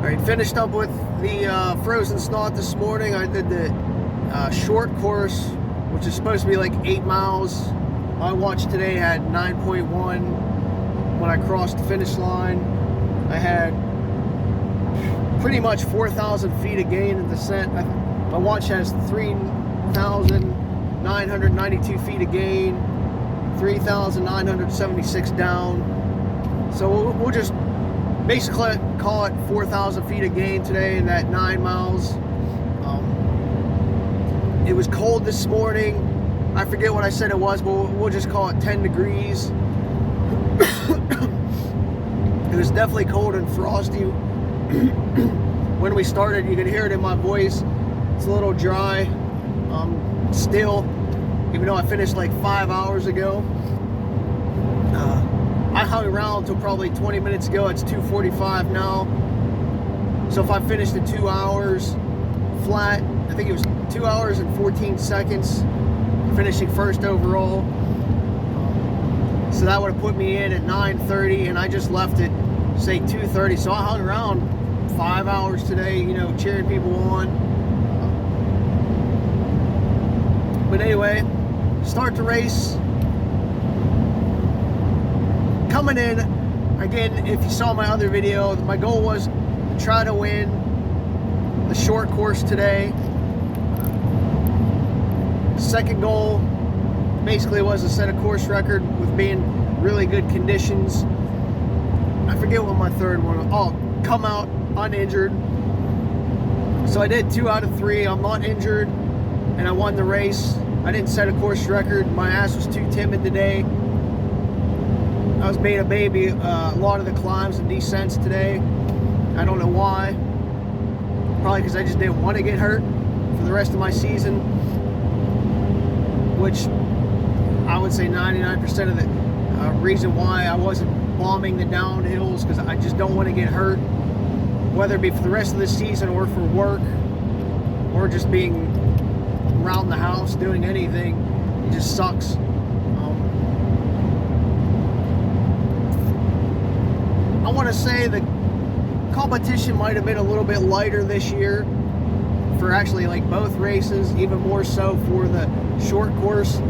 Alright, finished up with the frozen snot this morning. I did the short course, which is supposed to be like 8 miles. My watch today had 9.1 when I crossed the finish line. I had pretty much 4,000 feet of gain in descent. My watch has 3,992 feet of gain, 3,976 down. So we'll just basically call it 4,000 feet of gain today in that 9 miles. It was cold this morning. I forget what I said it was, but we'll just call it 10 degrees. It was definitely cold and frosty. When we started, you could hear it in my voice. It's a little dry still, even though I finished like 5 hours ago. I hung around until probably 20 minutes ago. It's 2:45 now. So if I finished in 2 hours flat, I think it was 2 hours and 14 seconds, finishing first overall. So that would have put me in at 9:30, and I just left at, say, 2:30. So I hung around 5 hours today, you know, cheering people on. But anyway, start the race. Coming in, again, if you saw my other video, my goal was to try to win the short course today. Second goal basically was to set a course record with being really good conditions. I forget what my third one was. Oh, come out uninjured. So I did 2 out of 3. I'm not injured, and I won the race. I didn't set a course record. My ass was too timid today. I was being a baby a lot of the climbs and descents today. I don't know why. Probably because I just didn't want to get hurt for the rest of my season, which I would say 99% of the reason why I wasn't bombing the downhills, because I just don't want to get hurt, whether it be for the rest of the season or for work or just being around the house doing anything. It just sucks. I want to say the competition might have been a little bit lighter this year for actually like both races, even more so for the short course.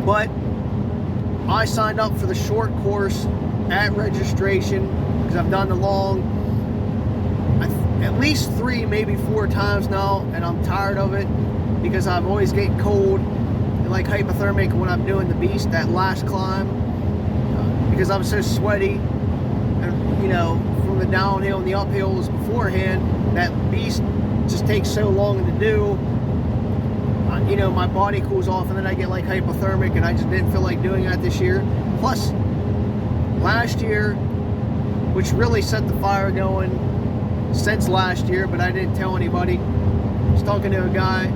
But I signed up for the short course at registration because I've done the long at least 3, maybe 4 times now, and I'm tired of it because I'm always getting cold and like hypothermic when I'm doing the beast, that last climb, because I'm so sweaty, and you know, from the downhill and the uphills beforehand, that beast just takes so long to do. You know, my body cools off and then I get like hypothermic, and I just didn't feel like doing that this year. Plus, last year, which really set the fire going since last year, but I didn't tell anybody. I was talking to a guy,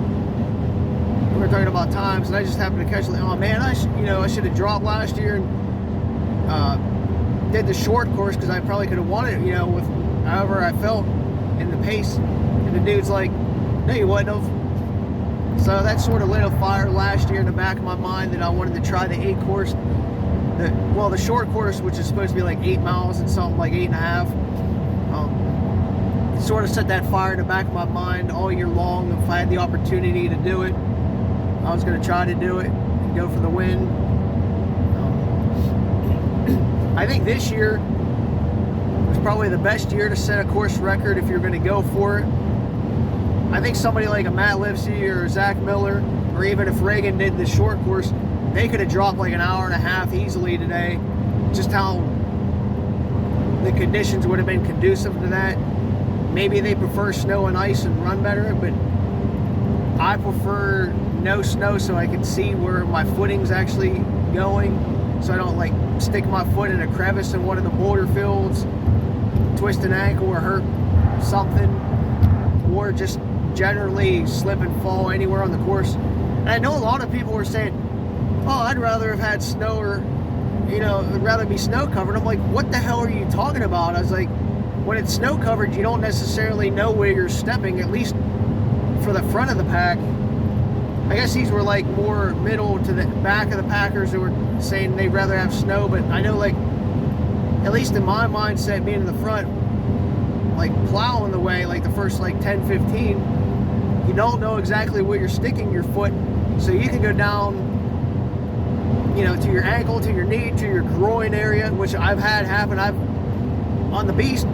we were talking about times, and I just happened to catch like, oh man, I should have dropped last year and did the short course, because I probably could have won it, you know, with however I felt in the pace. And the dude's like, no, you wouldn't have. So that sort of lit a fire last year in the back of my mind that I wanted to try the 8 course. The short course, which is supposed to be like 8 miles and something, like 8.5. Sort of set that fire in the back of my mind all year long. If I had the opportunity to do it, I was going to try to do it and go for the win. I think this year was probably the best year to set a course record if you're going to go for it. I think somebody like a Matt Lipsy or Zach Miller, or even if Reagan did the short course, they could have dropped like an hour and a half easily today. Just how the conditions would have been conducive to that. Maybe they prefer snow and ice and run better, but I prefer no snow so I can see where my footing's actually going, so I don't like stick my foot in a crevice in one of the boulder fields, twist an ankle or hurt something, or just generally slip and fall anywhere on the course. And I know a lot of people were saying, oh, I'd rather have had snow, or, you know, I'd rather be snow covered. I'm like, what the hell are you talking about? I was like, when it's snow covered, you don't necessarily know where you're stepping, at least for the front of the pack. I guess these were like more middle to the back of the packers that were saying they'd rather have snow, but I know like at least in my mindset, being in the front, like plowing the way, like the first like 10, 15, you don't know exactly where you're sticking your foot, so you can go down, you know, to your ankle, to your knee, to your groin area, which I've had happen. I've, on the Beast,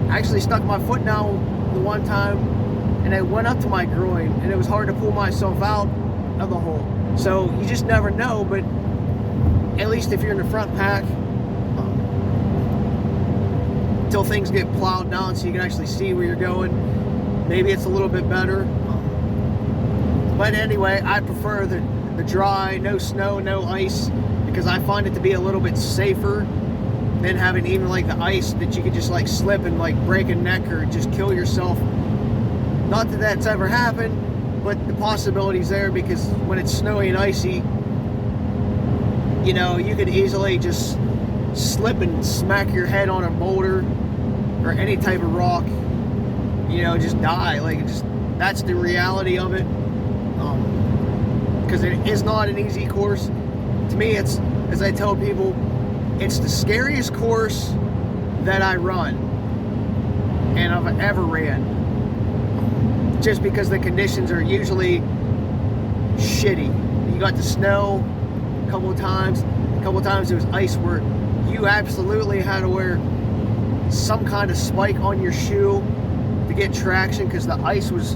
actually stuck my foot down the one time, and it went up to my groin, and it was hard to pull myself out of the hole. So you just never know, but at least if you're in the front pack, until things get plowed down so you can actually see where you're going, maybe it's a little bit better. But anyway, I prefer the dry, no snow, no ice, because I find it to be a little bit safer than having even like the ice that you could just like slip and like break a neck or just kill yourself. Not that that's ever happened, but the possibility's there, because when it's snowy and icy, you know, you could easily just slip and smack your head on a boulder or any type of rock, you know, just die. Like, just, that's the reality of it. Because it is not an easy course. To me, it's, as I tell people, it's the scariest course that I run and I've ever ran. Just because the conditions are usually shitty. You got the snow a couple of times it was ice, where you absolutely had to wear some kind of spike on your shoe to get traction, because the ice was,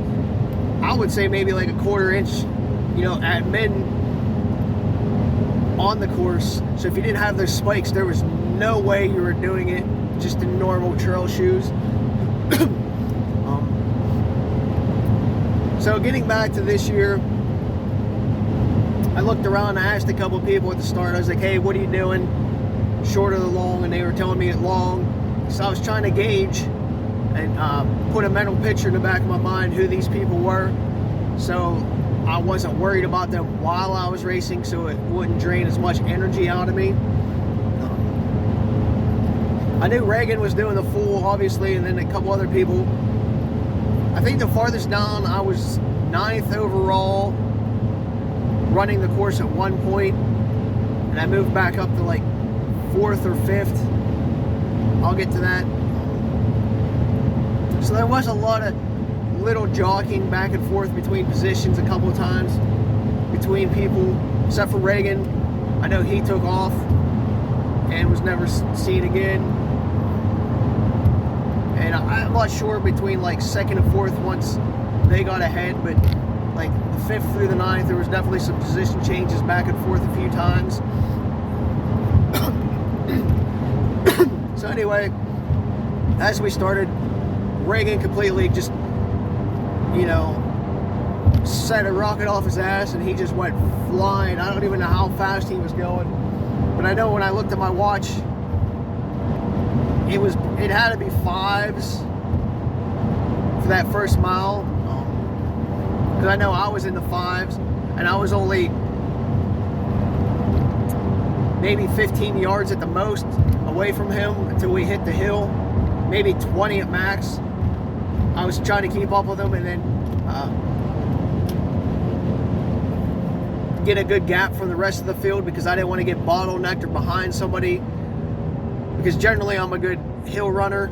I would say, maybe like a 1/4 inch, you know, at mid on the course. So if you didn't have those spikes, there was no way you were doing it just in normal trail shoes. So getting back to this year, I looked around, I asked a couple of people at the start, I was like, hey, what are you doing, short or the long? And they were telling me it long. So I was trying to gauge and put a mental picture in the back of my mind who these people were, so I wasn't worried about them while I was racing, so it wouldn't drain as much energy out of me. I knew Reagan was doing the full, obviously, and then a couple other people. I think the farthest down, I was 9th overall, running the course at one point, and I moved back up to like 4th or 5th. I'll get to that. So there was a lot of little jockeying back and forth between positions a couple of times between people, except for Reagan. I know he took off and was never seen again. And I'm not sure between like 2nd and 4th once they got ahead, but like the 5th through the 9th, there was definitely some position changes back and forth a few times. So anyway, as we started, Reagan completely just, you know, set a rocket off his ass, and he just went flying. I don't even know how fast he was going, but I know when I looked at my watch, it had to be 5s for that first mile, because I know I was in the 5s, and I was only maybe 15 yards at the most away from him until we hit the hill, maybe 20 at max. I was trying to keep up with him and then get a good gap from the rest of the field, because I didn't want to get bottlenecked or behind somebody, because generally I'm a good hill runner,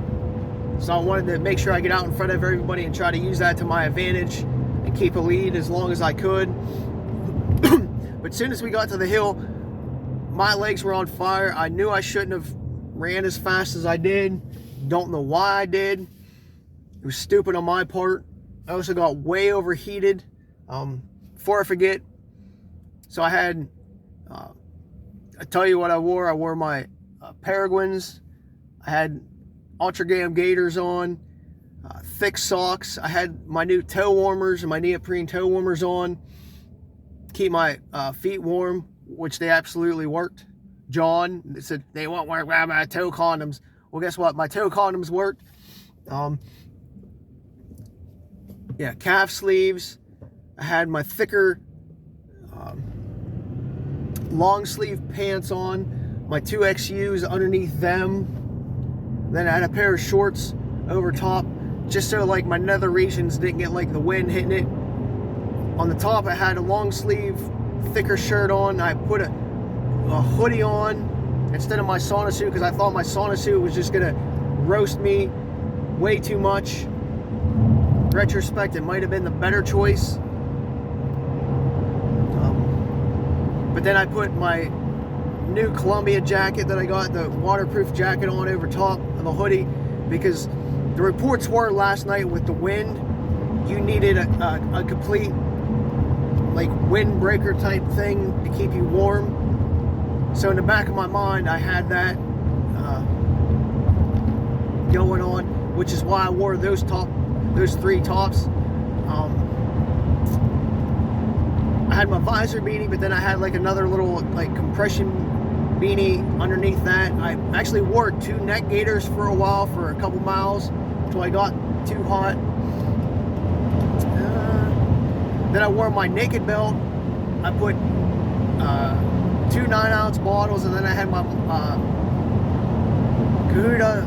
so I wanted to make sure I get out in front of everybody and try to use that to my advantage and keep a lead as long as I could. But as soon as we got to the hill, my legs were on fire. I knew I shouldn't have ran as fast as I did. Don't know why I did. It was stupid on my part. I also got way overheated. Before I forget, so I had, I tell you what I wore. I wore my Peregrines. I had Ultra Gam gaiters on, thick socks. I had my new toe warmers and my neoprene toe warmers on. Keep my feet warm, which they absolutely worked. John said they won't work with my toe condoms. Well, guess what? My toe condoms worked. Yeah, calf sleeves. I had my thicker long sleeve pants on, my 2XUs underneath them. Then I had a pair of shorts over top, just so like my nether regions didn't get like the wind hitting it. On the top I had a long sleeve, thicker shirt on. I put a hoodie on instead of my sauna suit, because I thought my sauna suit was just gonna roast me way too much. Retrospect, it might have been the better choice. But then I put my new Columbia jacket that I got, the waterproof jacket, on over top of the hoodie, because the reports were last night with the wind, you needed a complete like windbreaker type thing to keep you warm. So in the back of my mind, I had that going on, which is why I wore those three tops. I had my visor beanie, but then I had like another little like compression beanie underneath that. I actually wore 2 neck gaiters for a while, for a couple miles, until I got too hot. Then I wore my naked belt. I put 2 9-ounce bottles, and then I had my Kahuna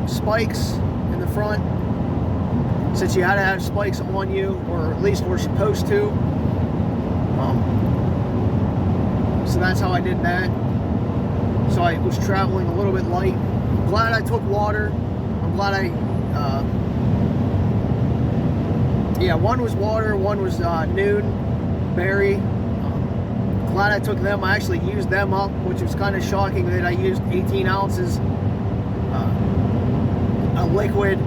spikes in the front, since you had to have spikes on you, or at least we're supposed to. So that's how I did that. So I was traveling a little bit light. I'm glad I took water. I'm glad yeah, one was water, one was Noon Berry. Glad I took them. I actually used them up, which was kind of shocking that I used 18 ounces of liquid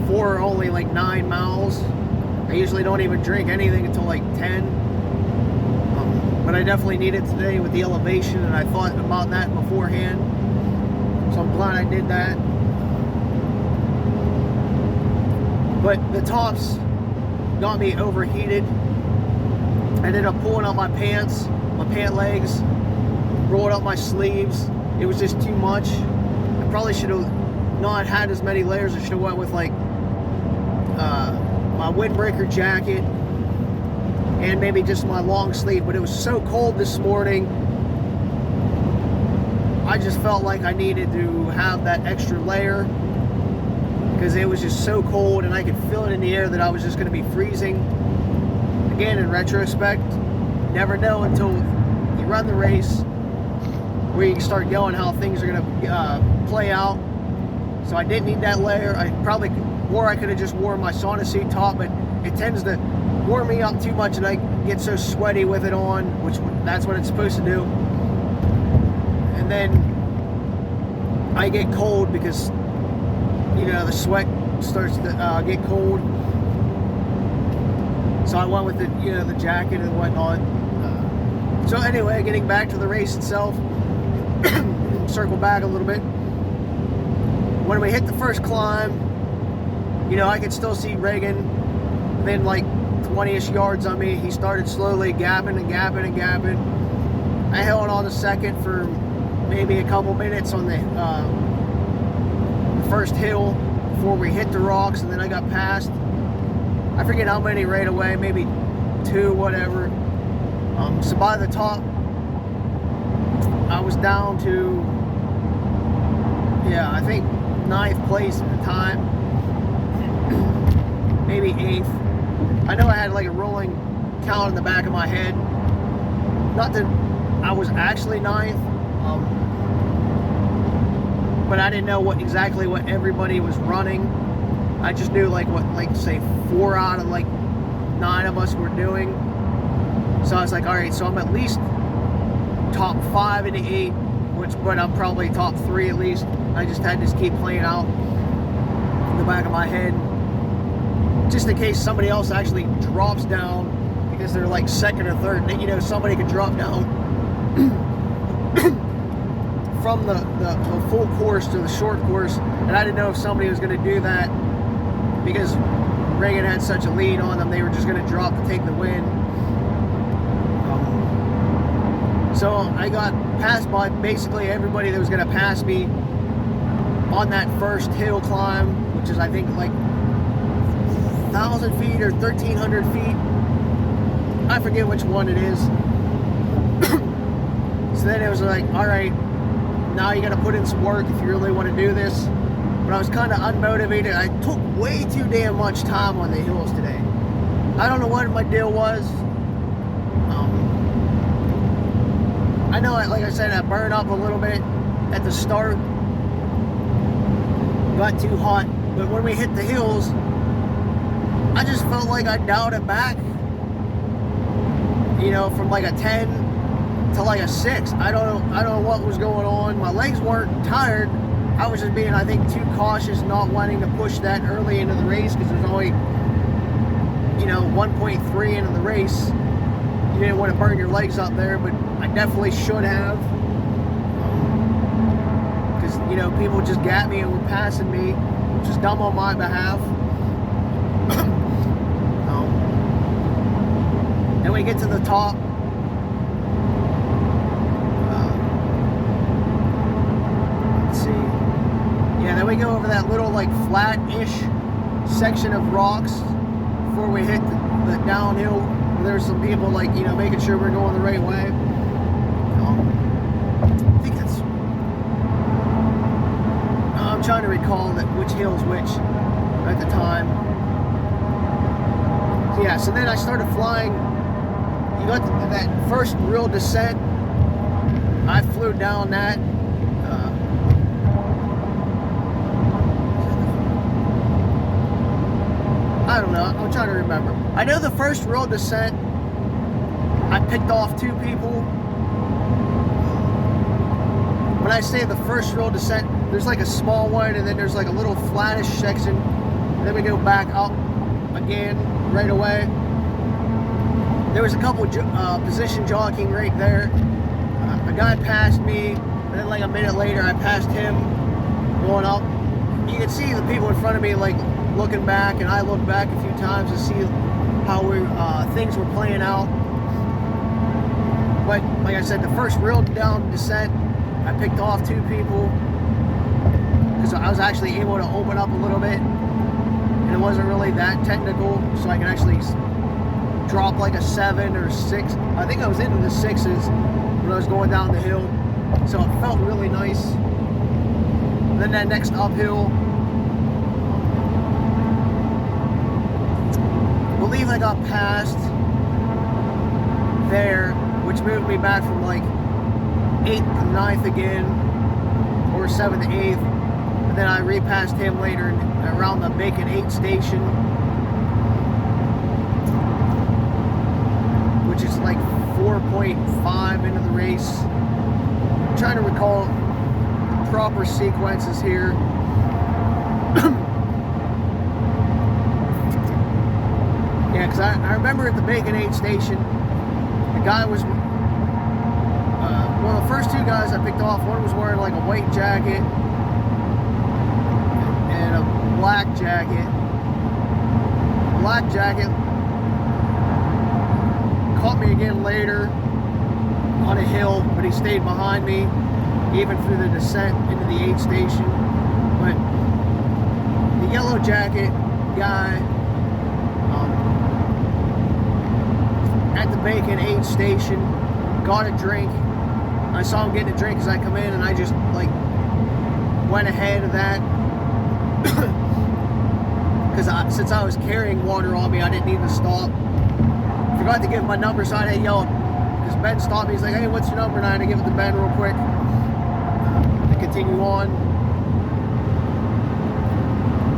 for only like 9 miles. I usually don't even drink anything until like 10. But I definitely need it today with the elevation, and I thought about that beforehand. So I'm glad I did that. But the tops got me overheated. I ended up pulling out my pants, my pant legs, rolled up my sleeves. It was just too much. I probably should have not had as many layers. I should have went with like my windbreaker jacket and maybe just my long sleeve. But it was so cold this morning, I just felt like I needed to have that extra layer, because it was just so cold, and I could feel it in the air that I was just going to be freezing. Again, in retrospect, never know until you run the race where you can start going how things are going to play out. So I didn't need that layer. I could have just worn my sauna suit top, but it tends to warm me up too much, and I get so sweaty with it on, which that's what it's supposed to do. And then I get cold because, you know, the sweat starts to get cold. So I went with the, you know, the jacket and whatnot. So anyway, getting back to the race itself, circle back a little bit. When we hit the first climb, you know, I could still see Reagan within like 20-ish yards on me. He started slowly gapping and gapping and gapping. I held on a second for maybe a couple minutes on the first hill before we hit the rocks, and then I got past. I forget how many right away, maybe 2, whatever. So by the top, I was down to, yeah, I think 9th place at the time, maybe 8th. I know I had like a rolling count in the back of my head. Not that I was actually 9th, but I didn't know exactly what everybody was running. I just knew like what, like say 4 out of like 9 of us were doing. So I was like, all right, so I'm at least top 5 in the 8, but I'm probably top 3 at least. I just had to keep playing out in the back of my head, just in case somebody else actually drops down, because they're like 2nd or 3rd. You know, somebody could drop down from the full course to the short course, and I didn't know if somebody was going to do that, because Reagan had such a lead on them. They were just going to drop to take the win. So I got passed by basically everybody that was going to pass me on that first hill climb, which is I think like 1,000 feet or 1,300 feet. I forget which one it is. So then it was like, all right, now you got to put in some work if you really want to do this. But I was kind of unmotivated. I took way too damn much time on the hills today. I don't know what my deal was. I know, like I said, I burned up a little bit. at the start. Got too hot, but when we hit the hills, I just felt like I dialed it back, you know, from like a 10 to like a 6. I don't know what was going on. My legs weren't tired. I was just being, I think, too cautious, not wanting to push that early into the race, because there's only, you know, 1.3 into the race. You didn't want to burn your legs up there, but I definitely should have, because, you know, people just got me and were passing me, which is dumb on my behalf. Then we get to the top. Let's see. Yeah, then we go over that little like flat-ish section of rocks before we hit the downhill. There's some people like, you know, making sure we're going the right way. I think that's. I'm trying to recall which hill's which at the time. So yeah, so then I started flying. You got that first real descent. I flew down that. I don't know. I'm trying to remember. I know the first real descent, I picked off 2 people. When I say the first real descent, there's like a small one, and then there's like a little flattish section. And then we go back up again right away. There was a couple position jockeying right there. A guy passed me, and then like a minute later I passed him going up. You can see the people in front of me like looking back, and I looked back a few times to see how things were playing out. But like I said, the first real down descent, I picked off 2 people because I was actually able to open up a little bit, and it wasn't really that technical, so I could actually drop like a 7 or 6. I think I was into the 6s when I was going down the hill, so it felt really nice. And then that next uphill, I believe I got past there, which moved me back from like 8th to 9th again, or 7th to 8th, and then I repassed him later around the Bacon 8 station, which is like 4.5 into the race. I'm trying to recall the proper sequences here. Yeah, because I remember at the Bacon 8 station, the guy was, one of the first 2 guys I picked off, one was wearing like a white jacket and a black jacket. Black jacket caught me again later on a hill, but he stayed behind me even through the descent into the 8 station. But the yellow jacket guy at the Bacon 8 station got a drink. I saw him getting a drink as I come in, and I just like went ahead of that because since I was carrying water on me, I didn't need to stop. Forgot to give my number, so I had yelled because Ben stopped me. He's like, "Hey, what's your number?" And I had to give it to Ben real quick to continue on.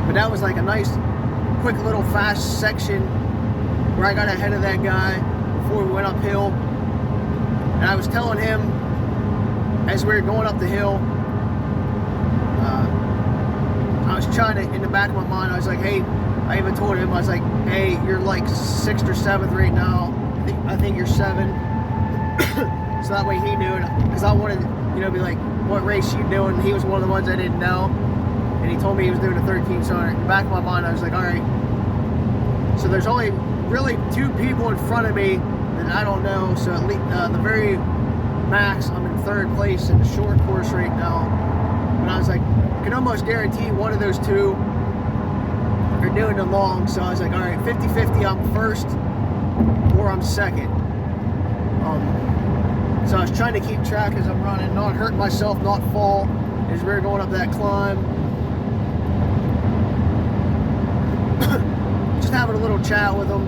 But that was like a nice, quick little fast section where I got ahead of that guy before we went uphill. And I was telling him as we were going up the hill, I was trying to, in the back of my mind, I was like, hey, I even told him, I was like, hey, you're like 6th or 7th right now. I think you're 7. So that way he knew it, because I wanted, you know, be like, what race you doing? He was one of the ones I didn't know, and he told me he was doing a 13. So in the back of my mind, I was like, all right. So there's only really 2 people in front of me that I don't know. So at least the very max, I'm in 3rd place in the short course right now. And I was like, I can almost guarantee one of those 2 are doing the long. So I was like, all right, 50-50, I'm 1st or I'm 2nd. So I was trying to keep track as I'm running, not hurt myself, not fall as we were going up that climb. Just having a little chat with them.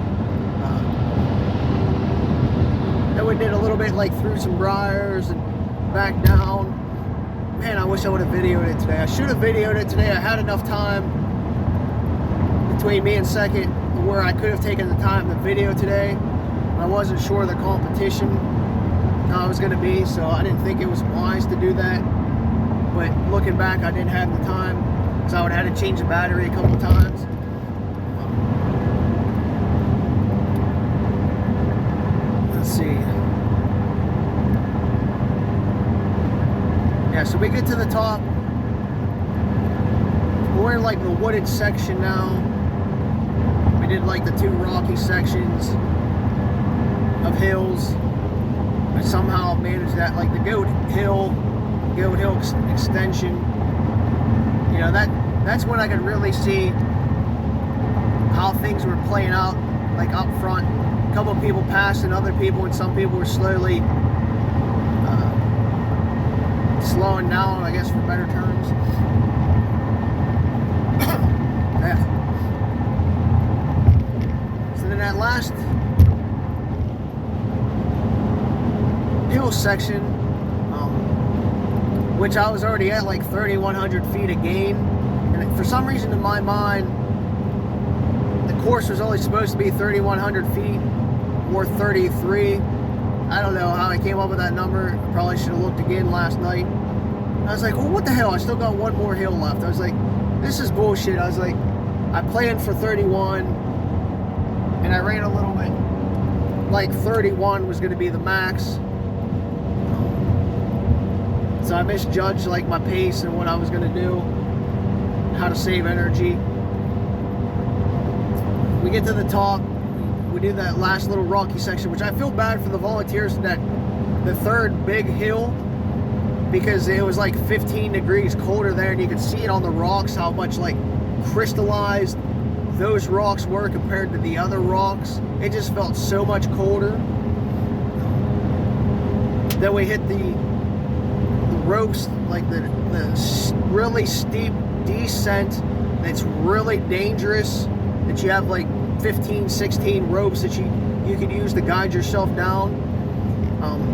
Then we did a little bit like through some briars and back down. man, I wish I would have videoed it today. I should have videoed it today. I had enough time between me and second where I could have taken the time to video today. I wasn't sure the competition how it was going to be, so I didn't think it was wise to do that. But looking back, I didn't have the time, because I would have had to change the battery a couple times. Let's see. Yeah, so we get to the top. We're in like the wooded section now. We did like the 2 rocky sections of hills. I somehow managed that, like the Goat Hill extension. You know, that's when I could really see how things were playing out, like up front. A couple of people passing other people, and some people were slowly slowing down, I guess, for better terms. Yeah. So then that last hill section, which I was already at like 3,100 feet of gain, and for some reason in my mind the course was only supposed to be 3,100 feet or 33. I don't know how I came up with that number. I probably should have looked again last night. I was like, well, what the hell, I still got one more hill left. I was like, this is bullshit. I was like, I planned for 31 and I ran a little bit like 31 was going to be the max. So I misjudged like my pace and what I was going to do, how to save energy. We get to the top, we do that last little rocky section, which I feel bad for the volunteers in the third big hill, because it was like 15 degrees colder there, and you could see it on the rocks how much like crystallized those rocks were compared to the other rocks. It just felt so much colder. Then we hit the ropes, like the really steep descent that's really dangerous, that you have like 15, 16 ropes that you could use to guide yourself down.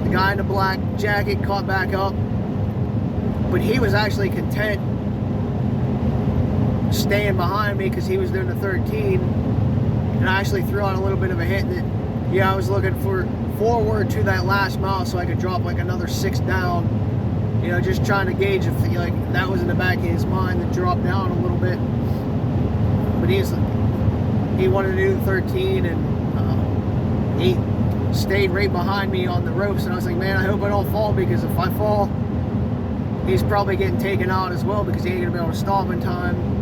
The guy in the black jacket caught back up, but he was actually content staying behind me because he was doing the 13, and I actually threw out a little bit of a hint that, yeah, I was looking forward to that last mile so I could drop like another 6 down. You know, just trying to gauge if like that was in the back of his mind to drop down a little bit. But he wanted to do the 13, and he stayed right behind me on the ropes, and I was like, man, I hope I don't fall, because if I fall, he's probably getting taken out as well, because he ain't gonna be able to stop in time.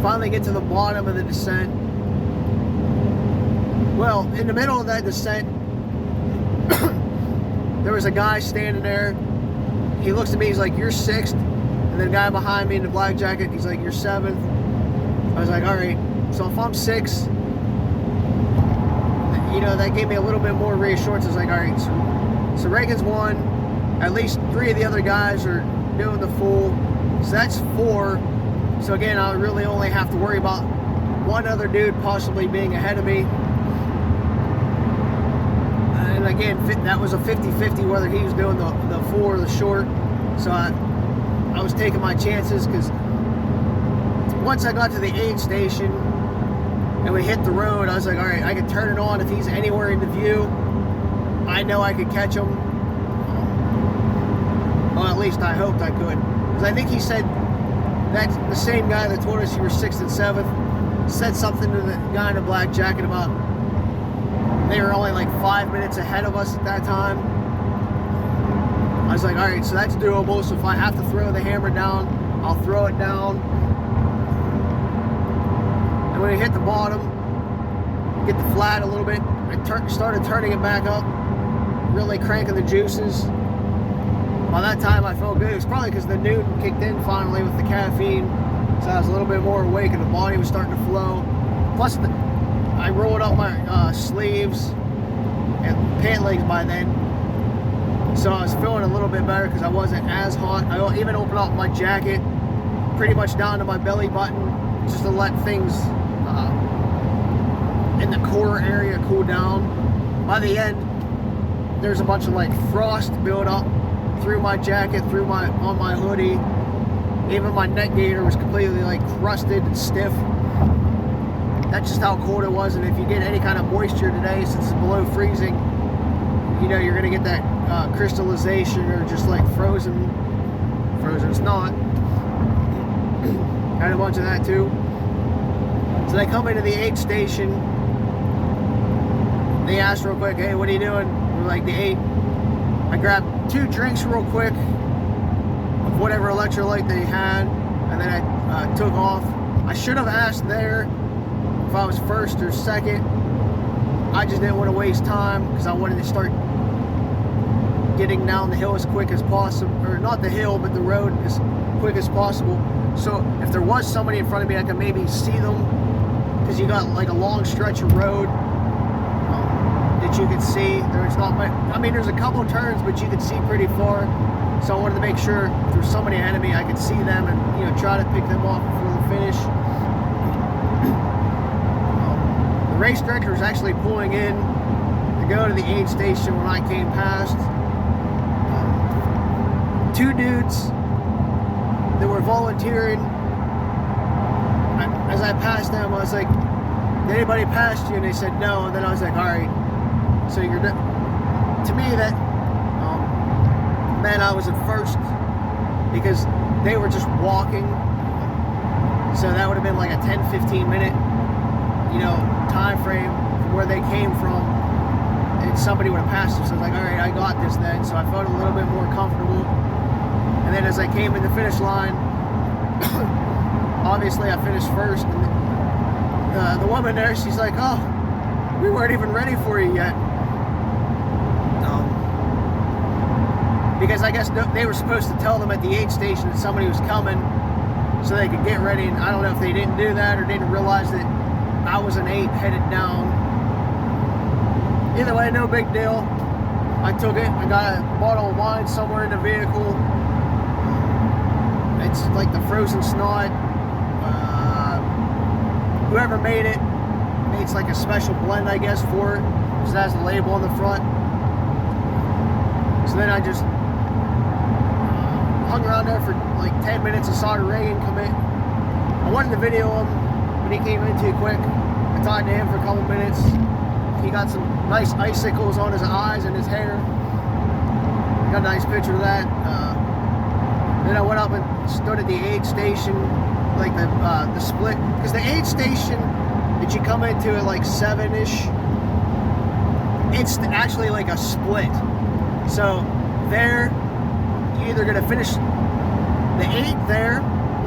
Finally get to the bottom of the descent. Well, in the middle of that descent, there was a guy standing there. He looks at me, he's like, you're 6th. And then the guy behind me in the black jacket, he's like, you're 7th. I was like, all right, so if I'm 6th, you know, that gave me a little bit more reassurance. I was like, all right, so Reagan's won. At least 3 of the other guys are doing the full. So that's 4. So again, I really only have to worry about one other dude possibly being ahead of me. And again, that was a 50-50 whether he was doing the full or the short. So I was taking my chances, because once I got to the aid station and we hit the road, I was like, all right, I can turn it on. If he's anywhere in the view, I know I could catch him. Well, at least I hoped I could. Because I think he said, that's the same guy that told us you were 6th and 7th, said something to the guy in the black jacket about they were only like 5 minutes ahead of us at that time. I was like, all right, so that's doable. So if I have to throw the hammer down, I'll throw it down. And when we hit the bottom, get the flat a little bit, I started turning it back up, really cranking the juices. By that time, I felt good. It was probably because the noon kicked in finally with the caffeine, so I was a little bit more awake and the body was starting to flow. Plus, I rolled up my sleeves and pant legs by then, so I was feeling a little bit better because I wasn't as hot. I even opened up my jacket pretty much down to my belly button, just to let things in the core area cool down. By the end, there's a bunch of like frost build up through my jacket, on my hoodie. Even my neck gaiter was completely like crusted and stiff. That's just how cold it was. And if you get any kind of moisture today, since it's below freezing, you know you're gonna get that crystallization or just like frozen snot. Had a bunch of that too. So they come into the aid station. They asked real quick, "Hey, what are you doing?" We're like, "The 8." I grabbed 2 drinks real quick of whatever electrolyte they had, and then I took off. I should have asked there if I was first or second. I just didn't want to waste time because I wanted to start getting down the hill as quick as possible, or not the hill, but the road as quick as possible. So if there was somebody in front of me, I could maybe see them, because you got like a long stretch of road that you could see. There's not much, I mean, there's a couple turns, but you could see pretty far. So I wanted to make sure if there's somebody ahead of me, I could see them and, you know, try to pick them off before the finish. The race director was actually pulling in to go to the aid station when I came past. 2 dudes that were volunteering. As I passed them, I was like, "Did anybody pass you?" And they said no. And then I was like, "All right, so you're to me that meant I was at first, because they were just walking. So that would have been like a 10-15 minute, you know, time frame from where they came from, and somebody would have passed them. So I was like, all right, I got this then. So I felt a little bit more comfortable. And then as I came in the finish line, obviously I finished first. And the woman there, she's like, "Oh, we weren't even ready for you yet." Because I guess they were supposed to tell them at the aid station that somebody was coming so they could get ready. And I don't know if they didn't do that or didn't realize that I was an 8 headed down. Either way, no big deal. I took it. I got a bottle of wine somewhere in the vehicle. It's like the frozen snot. Whoever made it, it's like a special blend, I guess, for it. Because it has a label on the front. So then I just hung around there for like 10 minutes and saw Reagan come in. I wanted to video him, but he came in too quick. I talked to him for a couple minutes. He got some nice icicles on his eyes and his hair. Got a nice picture of that. Then I went up and stood at the aid station, like the split, because the aid station that you come into at like 7-ish, it's actually like a split. So there, you're either going to finish the 8 there,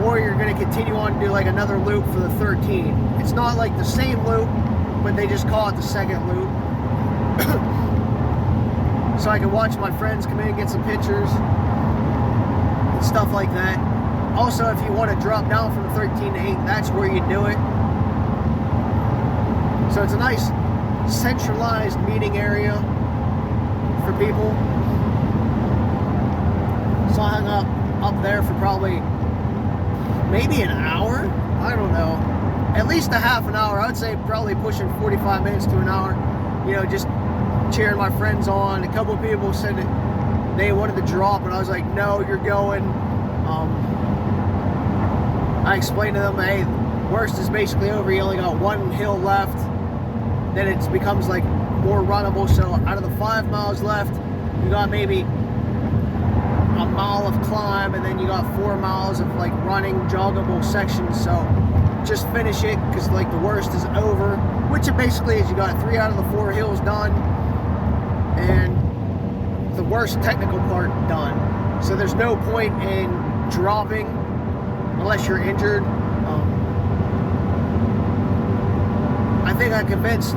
or you're going to continue on to do like another loop for the 13. It's not like the same loop, but they just call it the second loop. So I can watch my friends come in and get some pictures and stuff like that. Also, if you want to drop down from 13 to 8, that's where you do it. So it's a nice centralized meeting area for people. So I hung up there for probably maybe an hour. I don't know. At least a half an hour. I would say probably pushing 45 minutes to an hour. You know, just cheering my friends on. A couple of people said that they wanted to drop, and I was like, no, you're going. I explained to them, hey, worst is basically over. You only got 1 hill left. Then it becomes like more runnable. So out of the 5 miles left, you got maybe a mile of climb, and then you got 4 miles of like running, joggable sections. So just finish it, because like the worst is over, which it basically is. You got 3 out of the 4 hills done, and the worst technical part done. So there's no point in dropping unless you're injured. I think I convinced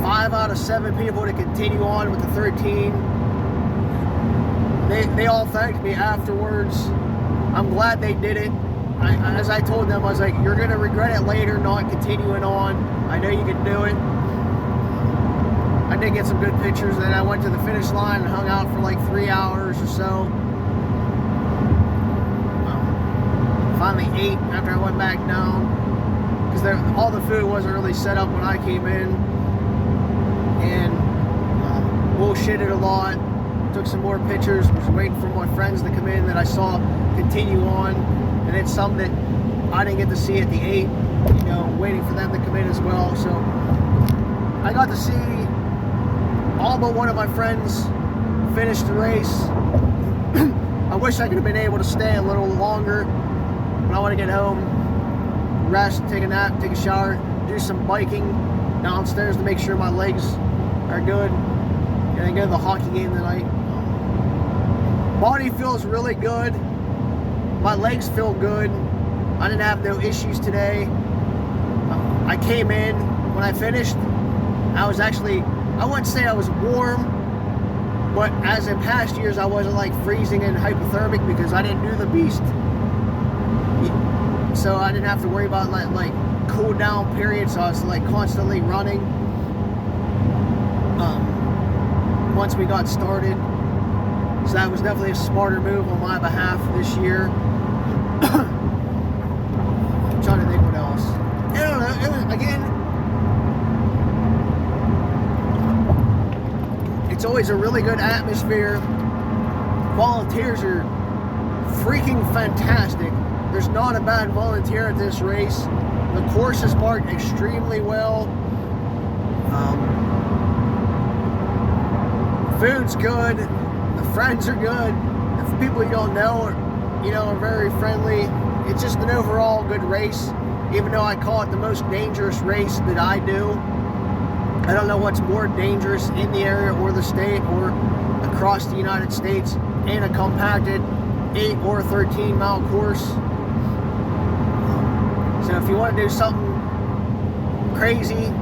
5 out of 7 people to continue on with the 13. They all thanked me afterwards. I'm glad they did it. As I told them, I was like, you're going to regret it later not continuing on. I know you can do it. I did get some good pictures. Then I went to the finish line and hung out for like 3 hours or so. Finally ate after I went back down, because all the food wasn't really set up when I came in. and bullshitted a lot. Took some more pictures, was waiting for my friends to come in that I saw continue on, and then some that I didn't get to see at the 8, you know, waiting for them to come in as well. So I got to see all but one of my friends finish the race. I wish I could have been able to stay a little longer, but I want to get home, rest, take a nap, take a shower, do some biking downstairs to make sure my legs are good, and then go to the hockey game tonight. Body feels really good. My legs feel good. I didn't have no issues today. I came in, when I finished, I was actually, I wouldn't say I was warm, but as in past years, I wasn't like freezing and hypothermic because I didn't do the beast. So I didn't have to worry about like cool down periods, so I was like constantly running once we got started. So that was definitely a smarter move on my behalf this year. I'm trying to think what else. I don't know, it was, again, it's always a really good atmosphere. Volunteers are freaking fantastic. There's not a bad volunteer at this race. The course is marked extremely well. Food's good. The friends are good. The people you don't know are, you know, are very friendly. It's just an overall good race. Even though I call it the most dangerous race that I do. I don't know what's more dangerous in the area or the state or across the United States in a compacted 8 or 13 mile course. So if you want to do something crazy,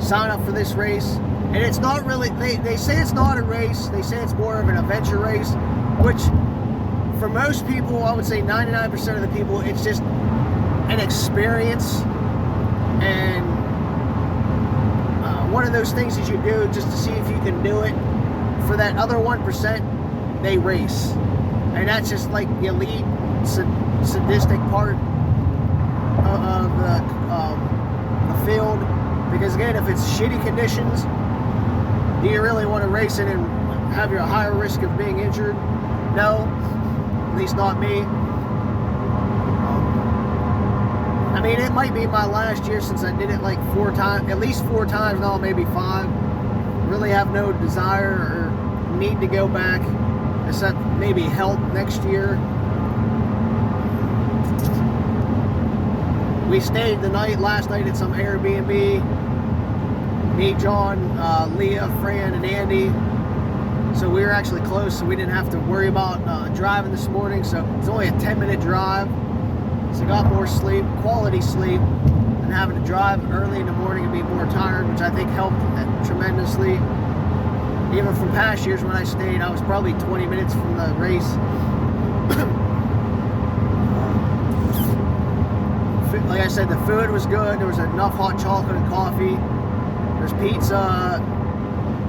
sign up for this race. And it's not really, they say it's not a race, they say it's more of an adventure race, which for most people, I would say 99% of the people, it's just an experience and one of those things that you do just to see if you can do it. For that other 1%, they race. And that's just like the elite, sadistic part of the field. Because again, if it's shitty conditions, do you really want to race it and have your higher risk of being injured? No, at least not me. I mean, it might be my last year since I did it like 4 times, at least 4 times now, maybe 5. Really have no desire or need to go back, except maybe health next year. We stayed the night last night at some Airbnb. Me, John, Leah, Fran, and Andy. So we were actually close, so we didn't have to worry about driving this morning. So it's only a 10-minute drive. So I got more sleep, quality sleep, than having to drive early in the morning and be more tired, which I think helped tremendously. Even from past years when I stayed, I was probably 20 minutes from the race. Like I said, the food was good. There was enough hot chocolate and coffee. There's pizza,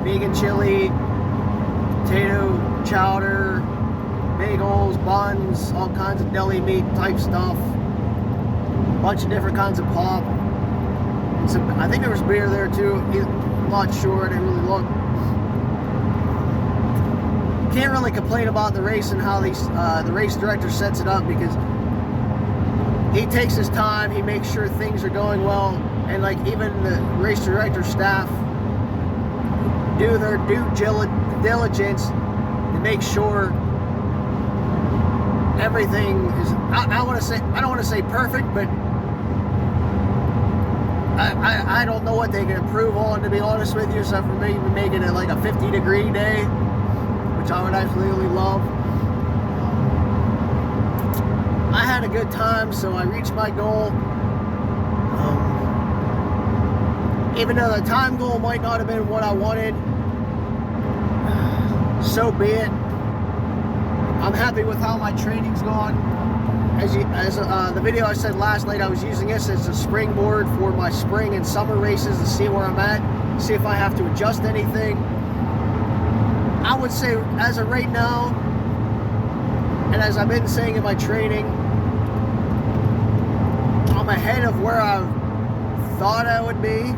vegan chili, potato chowder, bagels, buns, all kinds of deli meat type stuff. A bunch of different kinds of pop. And some, I think there was beer there too. I'm not sure. I didn't really look. Can't really complain about the race and how these the race director sets it up, because he takes his time. He makes sure things are going well, and like even the race director staff do their due diligence to make sure everything is, I don't want to say perfect, but I don't know what they can improve on, to be honest with you, except for maybe making it like a 50-degree day, which I would absolutely love. I had a good time, so I reached my goal. Even though the time goal might not have been what I wanted, so be it. I'm happy with how my training's gone. As the video I said last night, I was using this as a springboard for my spring and summer races to see where I'm at, see if I have to adjust anything. I would say, as of right now, and as I've been saying in my training, I'm ahead of where I thought I would be.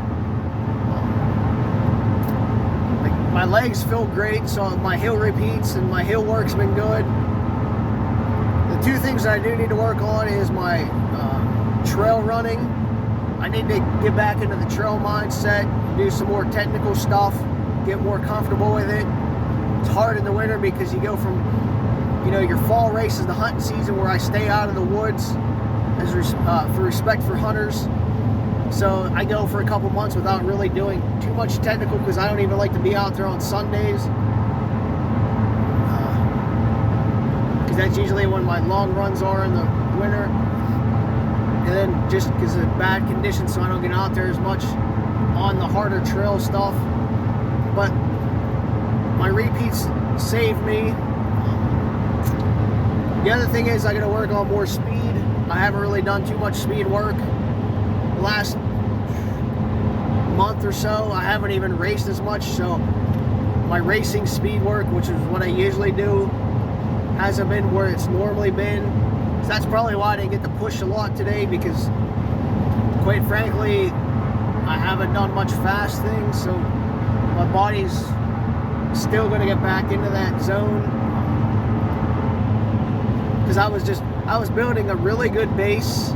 my legs feel great, so my hill repeats and my hill work's been good. The two things that I do need to work on is my trail running. I need to get back into the trail mindset, do some more technical stuff, get more comfortable with it. It's hard in the winter because you go from, you know, your fall race is the hunting season where I stay out of the woods as for respect for hunters. So I go for a couple months without really doing too much technical because I don't even like to be out there on Sundays. Because that's usually when my long runs are in the winter. And then just because of bad conditions, so I don't get out there as much on the harder trail stuff. But my repeats save me. The other thing is I got to work on more speed. I haven't really done too much speed work. The last month or so, I haven't even raced as much, so my racing speed work, which is what I usually do, hasn't been where it's normally been. So that's probably why I didn't get to push a lot today, because quite frankly, I haven't done much fast things, so my body's still going to get back into that zone. Because I was building a really good base,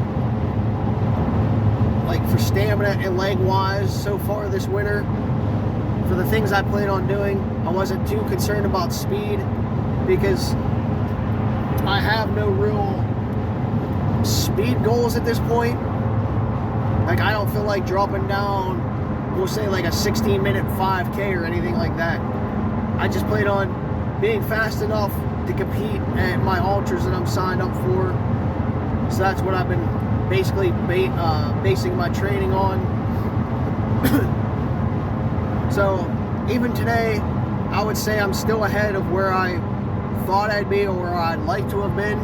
like for stamina and leg wise so far this winter. For the things I plan on doing, I wasn't too concerned about speed because I have no real speed goals at this point. Like, I don't feel like dropping down, we'll say like a 16-minute 5K or anything like that. I just plan on being fast enough to compete at my ultras that I'm signed up for. So that's what I've been basically basing my training on. So even today, I would say I'm still ahead of where I thought I'd be or where I'd like to have been.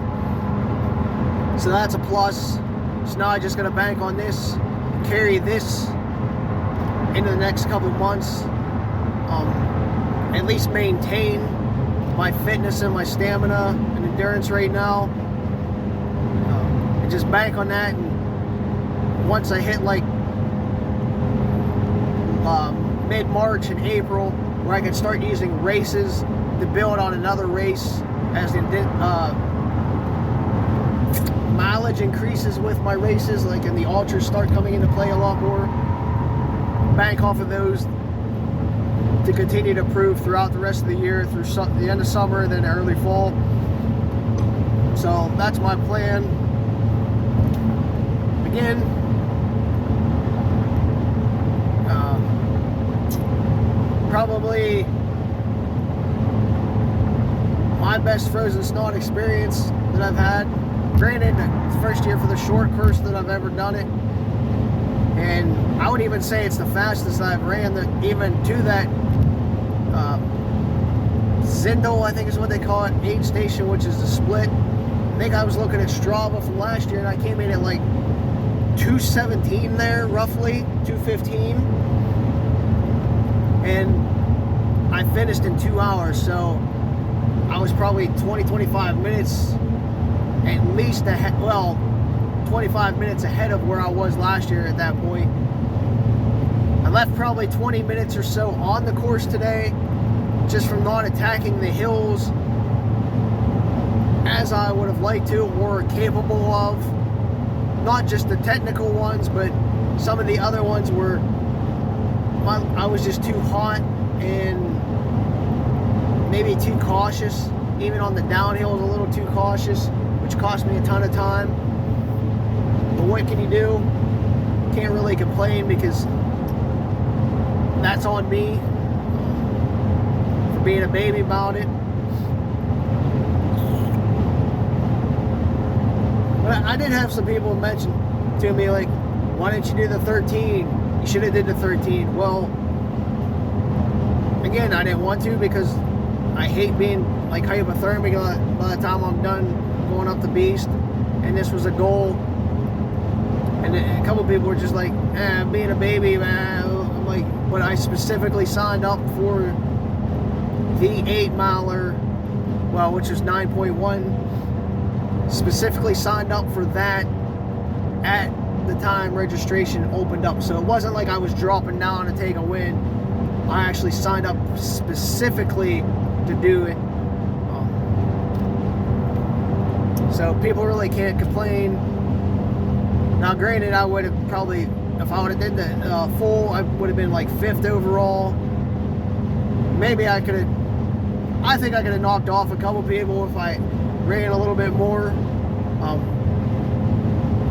So that's a plus. So now I'm just going to bank on this, carry this into the next couple months, at least maintain my fitness and my stamina and endurance right now, and just bank on that. And once I hit like mid-March and April, where I can start using races to build on another race as the mileage increases with my races, like, and the ultras start coming into play a lot more, bank off of those to continue to prove throughout the rest of the year, through the end of summer and then early fall. So that's my plan. Again, probably my best frozen snot experience that I've had. Granted, the first year for the short course that I've ever done it, and I would even say it's the fastest I've ran even to that Zindel, I think is what they call it, aid station, which is the split. I think I was looking at Strava from last year and I came in at like 217 there, roughly 215, and I finished in 2 hours. So I was probably 20-25 minutes at least ahead, well, 25 minutes ahead of where I was last year at that point. I left probably 20 minutes or so on the course today, just from not attacking the hills as I would have liked to or capable of. Not just the technical ones, but some of the other ones were, I was just too hot and maybe too cautious. Even on the downhill, a little too cautious, which cost me a ton of time. But what can you do? Can't really complain, because that's on me for being a baby about it. But I did have some people mention to me, like, why didn't you do the 13? You should have did the 13. Well, again, I didn't want to, because I hate being like hypothermic by the time I'm done going up the beast, and this was a goal. And a couple people were just like, being a baby, man. I'm like, but I specifically signed up for the 8-miler, well, which is 9.1. Specifically signed up for that at the time registration opened up. So it wasn't like I was dropping down to take a win. I actually signed up specifically to do it. So people really can't complain. Now granted, I would have probably, if I would have did the full, I would have been like 5th overall. Maybe I think I could have knocked off a couple people if I ran a little bit more.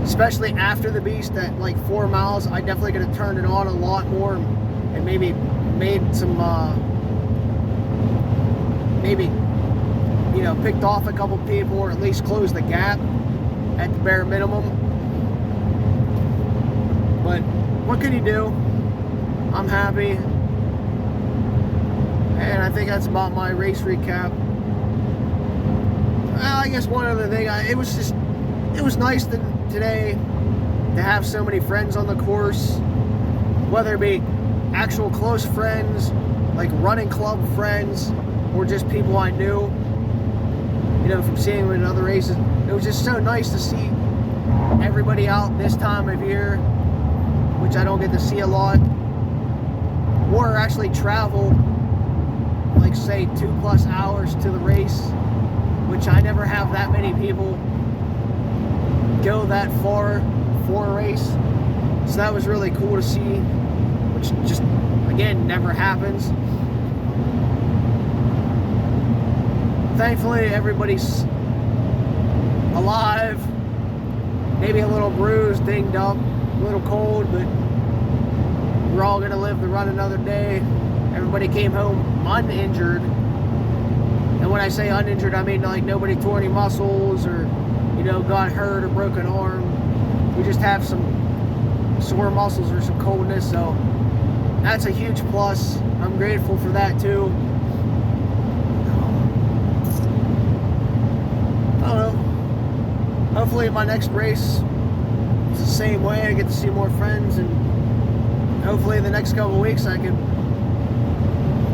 Especially after the beast at like 4 miles, I definitely could have turned it on a lot more and maybe made some, picked off a couple people, or at least closed the gap at the bare minimum. But what can you do? I'm happy. And I think that's about my race recap. Well, I guess one other thing, it was nice today to have so many friends on the course, whether it be actual close friends, like running club friends, or just people I knew, from seeing them in other races. It was just so nice to see everybody out this time of year, which I don't get to see a lot, or actually travel, like say 2+ hours to the race, which I never have that many people go that far for a race. So that was really cool to see, which just, again, never happens. Thankfully, everybody's alive, maybe a little bruised, dinged up, a little cold, but we're all gonna live to run another day. Everybody came home uninjured. And when I say uninjured, I mean like nobody tore any muscles or got hurt or broke an arm. We just have some sore muscles or some coldness, so that's a huge plus. I'm grateful for that too. I don't know. Hopefully my next race is the same way. I get to see more friends, and hopefully in the next couple of weeks I can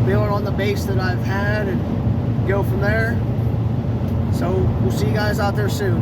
build on the base that I've had and go from there. So we'll see you guys out there soon.